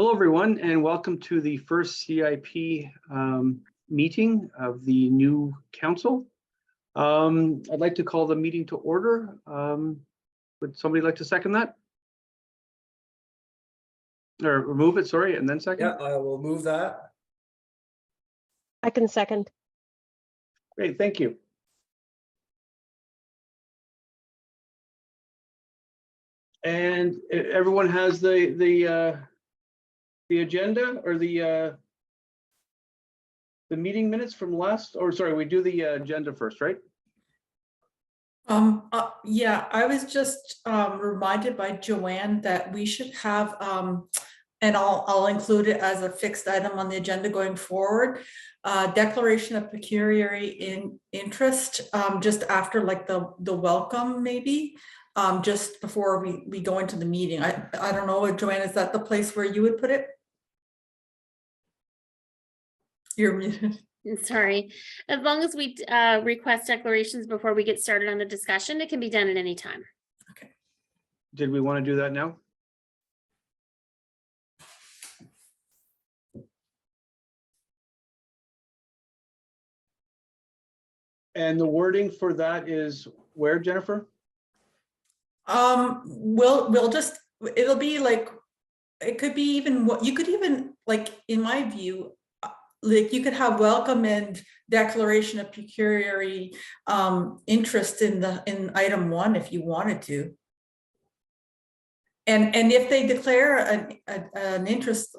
Hello, everyone, and welcome to the first CIP meeting of the new council. I'd like to call the meeting to order. Would somebody like to second that? Or remove it, sorry, and then second? Yeah, I will move that. I can second. Great, thank you. And everyone has the agenda or the meeting minutes from last, or sorry, we do the agenda first, right? Yeah, I was just reminded by Joanne that we should have, and I'll include it as a fixed item on the agenda going forward, declaration of pecuniary interest, just after like the welcome maybe, just before we go into the meeting. I don't know, Joanne, is that the place where you would put it? You're muted. Sorry, as long as we request declarations before we get started on the discussion, it can be done at any time. Okay. Did we want to do that now? And the wording for that is where, Jennifer? We'll just, it'll be like, it could be even what you could even, like, in my view, like you could have welcome and declaration of pecuniary interest in item 1 if you wanted to. And if they declare an interest,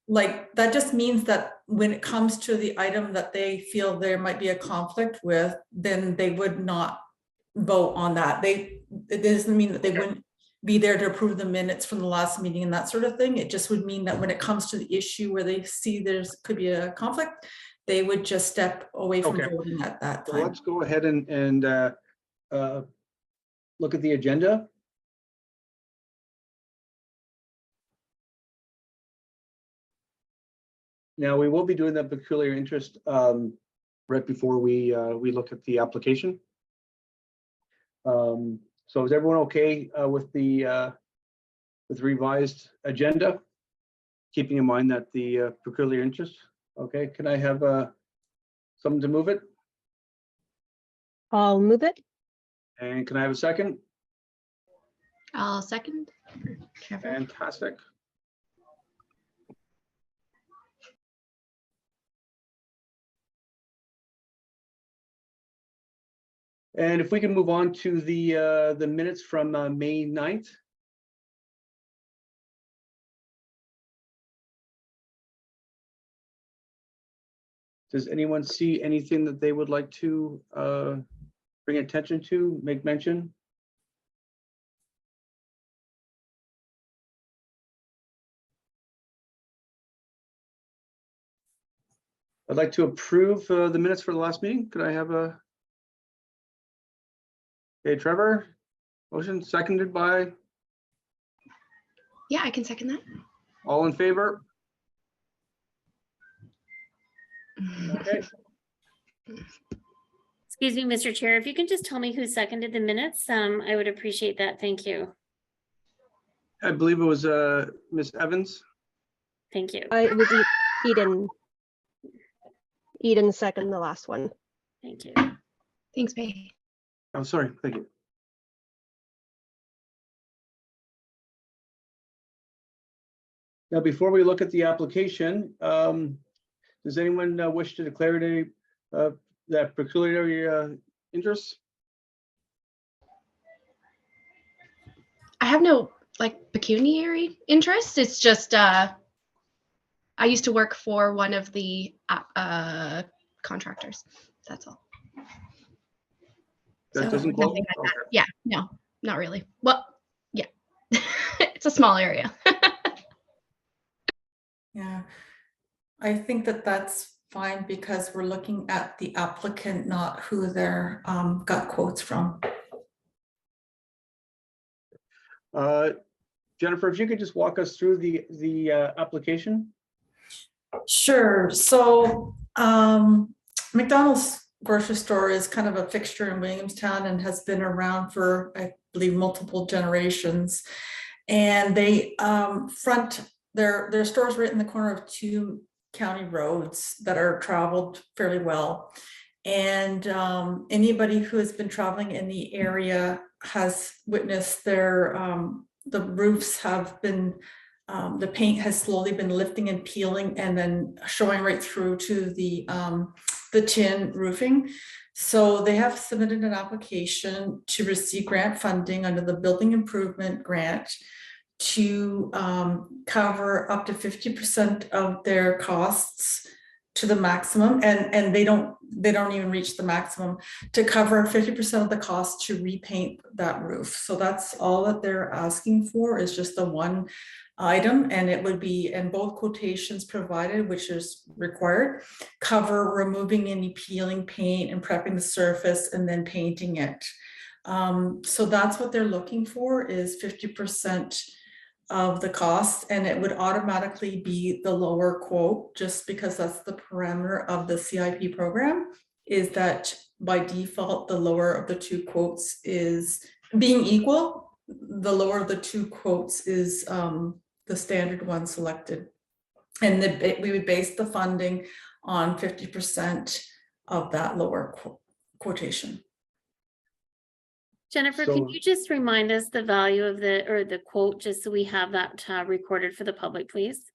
like that just means that when it comes to the item that they feel there might be a conflict with, then they would not vote on that. It doesn't mean that they wouldn't be there to approve the minutes from the last meeting and that sort of thing. It just would mean that when it comes to the issue where they see could be a conflict, they would just step away from voting at that time. So let's go ahead and look at the agenda. Now, we will be doing that peculiar interest right before we look at the application. So is everyone okay with the revised agenda? Keeping in mind that the peculiar interest. Okay, can I have someone to move it? I'll move it. And can I have a second? I'll second. Trevor. Fantastic. And if we can move on to the minutes from May 9th. Does anyone see anything that they would like to bring attention to, make mention? I'd like to approve the minutes for the last meeting. Could I have a? Okay, Trevor, motion seconded by? Yeah, I can second that. All in favor? Okay. Excuse me, Mr. Chair, if you can just tell me who seconded the minutes, I would appreciate that. Thank you. I believe it was Ms. Evans. Thank you. It was Eden. Eden second, the last one. Thank you. Thanks, Bay. Oh, sorry, thank you. Now, before we look at the application, does anyone wish to declare any that peculiar interest? I have no like pecuniary interest. It's just I used to work for one of the contractors. That's all. That So, doesn't nothing qualify? like that. Yeah, no, not really. Well, yeah, it's a small area. Yeah, I think that that's fine because we're looking at the applicant, not who they're got quotes from. Jennifer, if you could just walk us through the application. Sure. So McDonald's grocery store is kind of a fixture in Williamstown and has been around for, I believe, multiple generations. And they front their store's right in the corner of two county roads that are traveled fairly well. And anybody who has been traveling in the area has witnessed the roofs have been, the paint has slowly been lifting and peeling and then showing right through to the tin roofing. So they have submitted an application to receive grant funding under the building improvement grant to cover up to 50% of their costs to the maximum, and they don't even reach the maximum, to cover 50% of the cost to repaint that roof. So that's all that they're asking for, is just the one item, and it would be, and both quotations provided, which is required, cover removing any peeling paint and prepping the surface and then painting it. So that's what they're looking for, is 50% of the cost, and it would automatically be the lower quote, just because that's the parameter of the CIP program, is that by default, the lower of the two quotes is being equal. The lower of the two quotes is the standard one selected. And we would base the funding on 50% of that lower quotation. Jennifer, So- can you just remind us the value of the quote, just so we have that recorded for the public, please?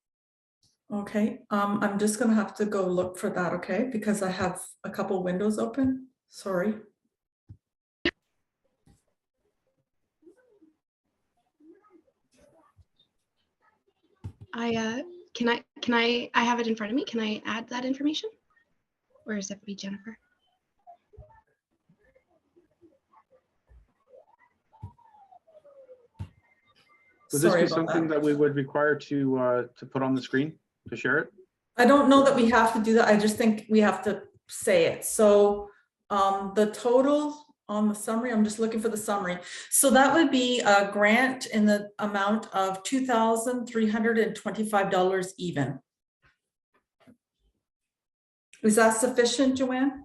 Okay, I'm just gonna have to go look for that, okay? Because I have a couple windows open, sorry. I have it in front of me. Can I add that information? Or is it be Jennifer? Would this Sorry be about something that. that we would require to put on the screen to share it? I don't know that we have to do that. I just think we have to say it. So the total on the summary, I'm just looking for the summary. So that would be a grant in the amount of $2,325 even. Is that sufficient, Joanne?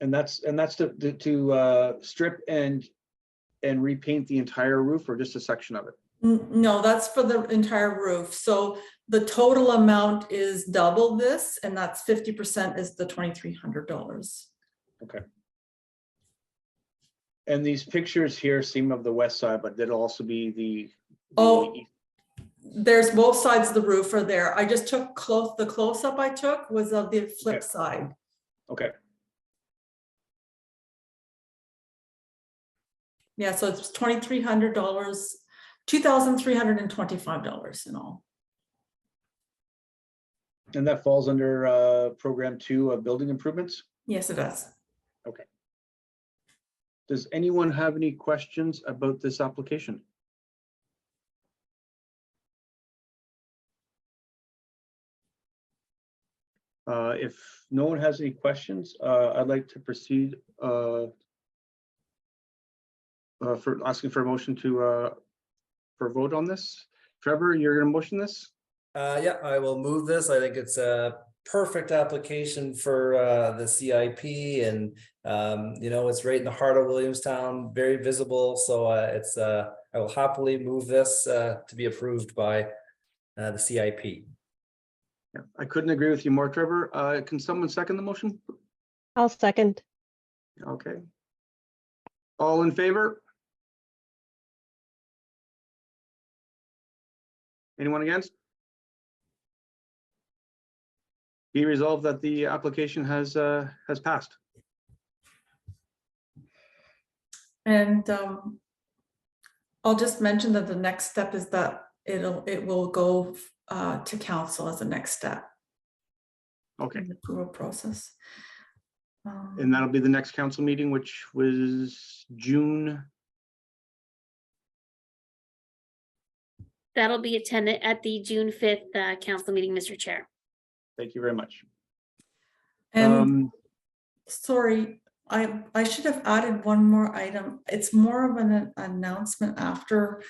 And that's to strip and repaint the entire roof, or just a section of it? No, that's for the entire roof. So the total amount is double this, and that's 50% is the $2,300. Okay. And these pictures here seem of the west side, but that'll also be the Oh, there's both sides of the roof are there. I just took the close-up I took was of the flip Okay. side. Okay. Yeah, so it's $2,300, $2,325 in all. And that falls under program 2 of building improvements? Yes, it does. Okay. Does anyone have any questions about this application? If no one has any questions, I'd like to proceed for asking for a motion for a vote on this. Trevor, you're going to motion this? Yeah, I will move this. I think it's a perfect application for the CIP, and it's right in the heart of Williamstown, very visible. So I will happily move this to be approved by the CIP. Yeah, I couldn't agree with you more, Trevor. Can someone second the motion? I'll second. Okay. All in favor? Anyone against? Be resolved that the application has passed. And I'll just mention that the next step is that it will go to council as a next step. Okay, In the approval process. and that'll be the next council meeting, which was June. That'll be attended at the June 5th council meeting, Mr. Chair. Thank you very much. And sorry, I should have added one more item. It's more of an announcement after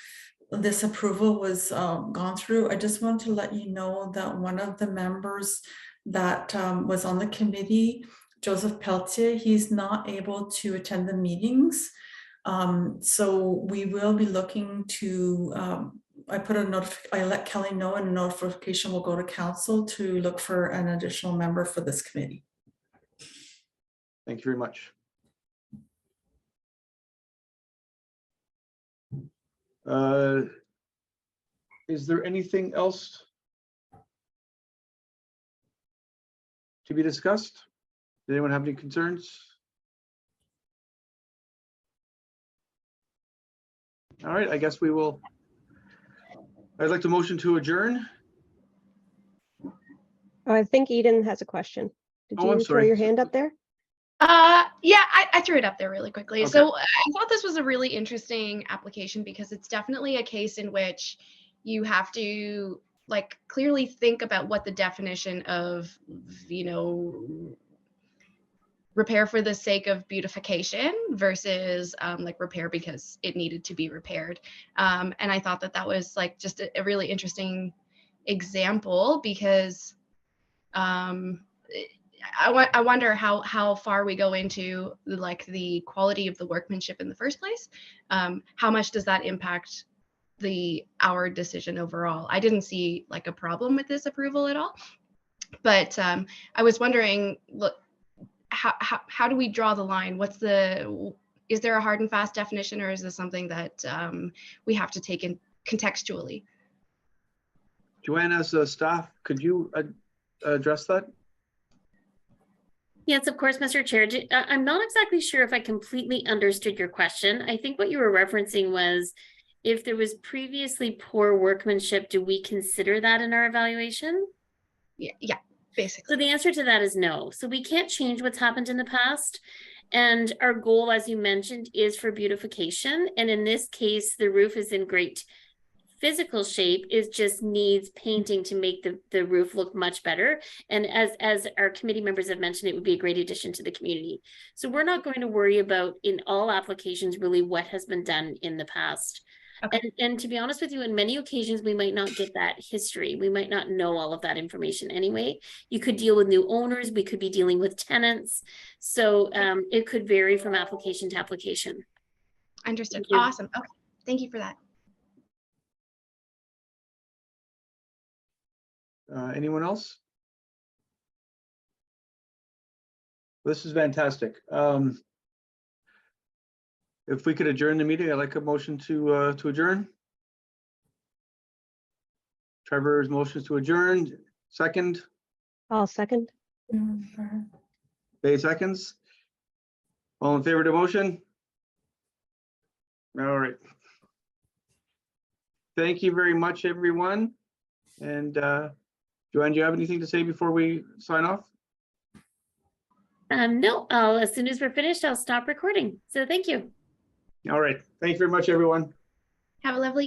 this approval was gone through. I just want to let you know that one of the members that was on the committee, Joseph Peltier, he's not able to attend the meetings. So we will be looking to I let Kelly know, and a notification will go to council to look for an additional member for this committee. Thank you very much. Is there anything else to be discussed? Does anyone have any concerns? All right, I guess we will. I'd like to motion to adjourn. I think Eden has a question. Did Oh, I'm you throw sorry. your hand up there? Yeah, I threw it up there really quickly. Okay. So I thought this was a really interesting application because it's definitely a case in which you have to like clearly think about what the definition of, you know, repair for the sake of beautification versus like repair because it needed to be repaired. And I thought that that was like just a really interesting example because I wonder how far we go into like the quality of the workmanship in the first place. How much does that impact our decision overall? I didn't see like a problem with this approval at all, but I was wondering, look, how do we draw the line? Is there a hard and fast definition, or is this something that we have to take in contextually? Joanne, as a staff, could you address that? Yes, of course, Mr. Chair. I'm not exactly sure if I completely understood your question. I think what you were referencing was if there was previously poor workmanship, do we consider that in our evaluation? Yeah, basically. So the answer to that is no. So we can't change what's happened in the past. And our goal, as you mentioned, is for beautification. And in this case, the roof is in great physical shape, is just needs painting to make the roof look much better. And as our committee members have mentioned, it would be a great addition to the community. So we're not going to worry about in all applications really what has been done in the past. Okay. And to be honest with you, in many occasions, we might not get that history. We might not know all of that information anyway. You could deal with new owners. We could be dealing with tenants. So it could vary from application to application. Understood. Awesome. Okay. Thank you for that. Anyone else? This is fantastic. If we could adjourn the meeting, I'd like a motion to adjourn. Trevor's motions to adjourn. Second. I'll second. Bay seconds. All in favor of the motion? All right. Thank you very much, everyone. And Joanne, do you have anything to say before we sign off? No, as soon as we're finished, I'll stop recording. So thank you. All right. Thank you very much, everyone. Have a lovely